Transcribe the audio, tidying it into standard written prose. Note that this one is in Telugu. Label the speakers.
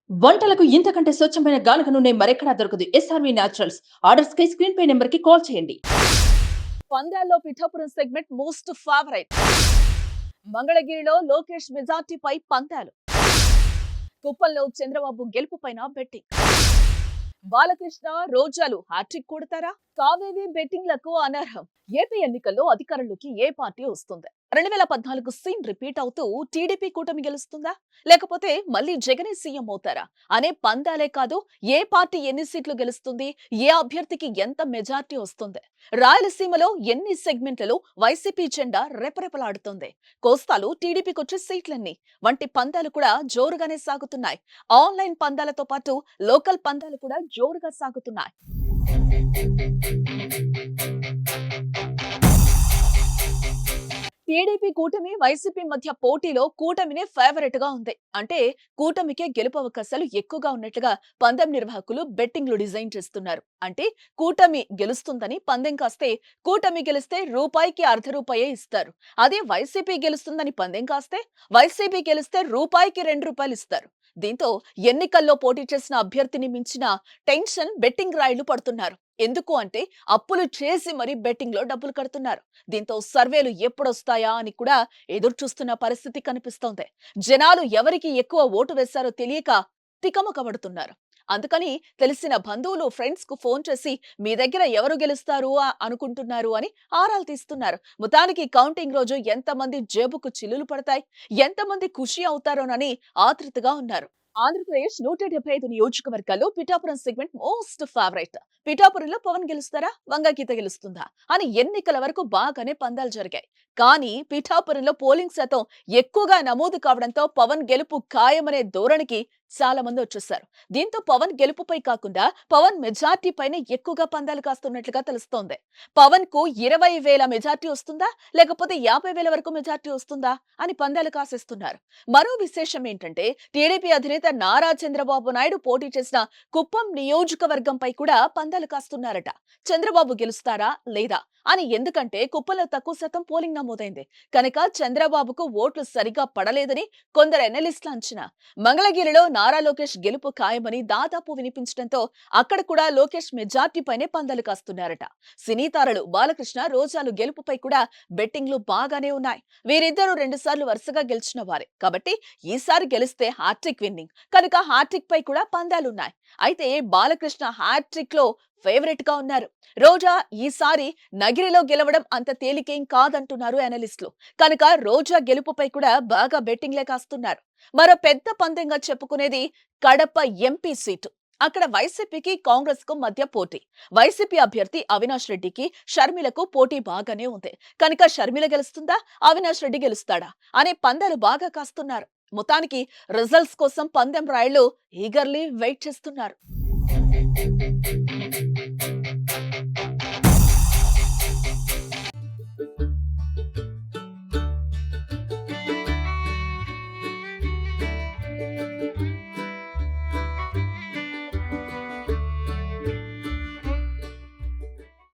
Speaker 1: వంటలకు ఇంతకంటే స్వచ్ఛమైన గానుగ నూనె మరెక్కడా దొరకదు. SRV naturals. ఆర్డర్స్ కై స్క్రీన్ పై నెంబర్ కి కాల్ చేయండి.
Speaker 2: పందాల్లో పిఠాపురం సెగ్మెంట్ మోస్ట్ ఫేవరెట్. మంగళగిరిలో లోకేష్ మెజార్టీపై పందాలు. కుప్పంలో చంద్రబాబు గెలుపుపైన బెట్టింగ్. బాలకృష్ణ రోజాలు హ్యాట్రిక్ కొడతారా? కావేరీ బెట్టింగ్లకు అనర్హం. ఏపీ ఎన్నికల్లో అధికారంలోకి ఏ పార్టీ వస్తుంది? 2014 సీన్ రిపీట్ అవుతూ టీడీపీ కూటమి గెలుస్తుందా, లేకపోతే మళ్ళీ జగనే సీఎం అవుతారా అనే పందాలే కాదు, ఏ పార్టీ ఎన్ని సీట్లు గెలుస్తుంది, ఏ అభ్యర్థికి ఎంత మెజార్టీ వస్తుంది, రాయలసీమలో ఎన్ని సెగ్మెంట్లలో వైసీపీ జెండా రెపరెపలాడుతుంది, కోస్తాలో టీడీపీకి వచ్చే సీట్లన్నీ వంటి పందాలు కూడా జోరుగానే సాగుతున్నాయి. ఆన్లైన్ పందాలతో పాటు లోకల్ పందాలు కూడా జోరుగా సాగుతున్నాయి. టీడీపీ కూటమి వైసీపీ మధ్య పోటీలో కూటమినే ఫేవరెట్ గా ఉంది. అంటే కూటమికే గెలుపు అవకాశాలు ఎక్కువగా ఉన్నట్లుగా పందెం నిర్వాహకులు బెట్టింగ్లు డిజైన్ చేస్తున్నారు. అంటే కూటమి గెలుస్తుందని పందెం కాస్తే కూటమి గెలిస్తే రూపాయికి అర్ధ రూపాయే ఇస్తారు. అదే వైసీపీ గెలుస్తుందని పందెం కాస్తే వైసీపీ గెలిస్తే రూపాయికి 2 రూపాయలు ఇస్తారు. దీంతో ఎన్నికల్లో పోటీ చేసిన అభ్యర్థిని మించిన టెన్షన్ బెట్టింగ్ రాయిలు పడుతున్నారు. ఎందుకు అంటే అప్పులు చేసి మరీ బెట్టింగ్ లో డబ్బులు కడుతున్నారు. దీంతో సర్వేలు ఎప్పుడొస్తాయా అని కూడా ఎదురు చూస్తున్న పరిస్థితి కనిపిస్తోంది. జనాలు ఎవరికి ఎక్కువ ఓటు వేశారో తెలియక తికమకబడుతున్నారు. అందుకని తెలిసిన బంధువులు ఫ్రెండ్స్ కు ఫోన్ చేసి మీ దగ్గర ఎవరు గెలుస్తారు అనుకుంటున్నారు అని ఆరాలు తీస్తున్నారు. మొత్తానికి కౌంటింగ్ రోజు ఎంతమంది జేబుకు చిల్లులు పడతాయి, ఎంతమంది ఖుషి అవుతారోనని ఆతృతగా ఉన్నారు. ఆంధ్రప్రదేశ్ 175 నియోజకవర్గాల్లో పిఠాపురం సెగ్మెంట్ మోస్ట్ ఫేవరెట్. పిఠాపురంలో పవన్ గెలుస్తారా, వంగగీత గెలుస్తుందా అని ఎన్నికల వరకు బాగానే పందాలు జరిగాయి. కానీ పిఠాపురంలో పోలింగ్ శాతం ఎక్కువగా నమోదు కావడంతో పవన్ గెలుపు ఖాయమనే ధోరణికి చాలా మంది వచ్చేసారు. దీంతో పవన్ గెలుపుపై కాకుండా పవన్ మెజార్టీ పైన ఎక్కువగా పందాలు కాస్తున్నట్లుగా తెలుస్తోంది. పవన్ కు 20,000 మెజార్టీ వస్తుందా, లేకపోతే 50,000 వరకు మెజార్టీ వస్తుందా అని పందాలు కాసేస్తున్నారు. మరో విశేషం ఏంటంటే టీడీపీ అధినేత నారా చంద్రబాబు నాయుడు పోటీ చేసిన కుప్పం నియోజకవర్గంపై కూడా పందాలు కాస్తున్నారట. చంద్రబాబు గెలుస్తారా లేదా అని. ఎందుకంటే కుప్పంలో తక్కువ శాతం పోలింగ్ నమోదైంది కనుక చంద్రబాబుకు ఓట్లు సరిగా పడలేదని కొందరు ఎనలిస్టుల అంచనా. మంగళగిరిలో నారా లోకేష్ గెలుపు ఖాయమని దాదాపు వినిపించడంతో అక్కడ కూడా లోకేష్ మెజార్టీ పైనే పందాలు కాస్తున్నారట. సినీ తారలు బాలకృష్ణ రోజాలు గెలుపుపై కూడా బెట్టింగ్లు బాగానే ఉన్నాయి. వీరిద్దరూ 2 సార్లు వరుసగా గెలిచిన వారే కాబట్టి ఈసారి గెలిస్తే హ్యాట్రిక్ విన్నింగ్ కనుక హ్యాట్రిక్ పై కూడా పందాలున్నాయి. అయితే బాలకృష్ణ హ్యాట్రిక్ లో ఫేవరెట్ గా ఉన్నారు. రోజా ఈసారి నగిరిలో గెలవడం అంత తేలికేం కాదంటున్నారు అనలిస్టులు. కనుక రోజా గెలుపుపై కూడా బాగా బెట్టింగ్లే కాస్తున్నారు. మరో పెద్ద పందెంగా చెప్పుకునేది కడప ఎంపీ సీటు. అక్కడ వైసీపీకి కాంగ్రెస్ కు మధ్య పోటీ. వైసీపీ అభ్యర్థి అవినాష్ రెడ్డికి షర్మిలకు పోటీ బాగానే ఉంది కనుక షర్మిల గెలుస్తుందా, అవినాష్ రెడ్డి గెలుస్తాడా అనే పందాలు బాగా కాస్తున్నారు. మొత్తానికి రిజల్ట్స్ కోసం పందెం రాయుళ్లు ఈగర్లీ వెయిట్ చేస్తున్నారు.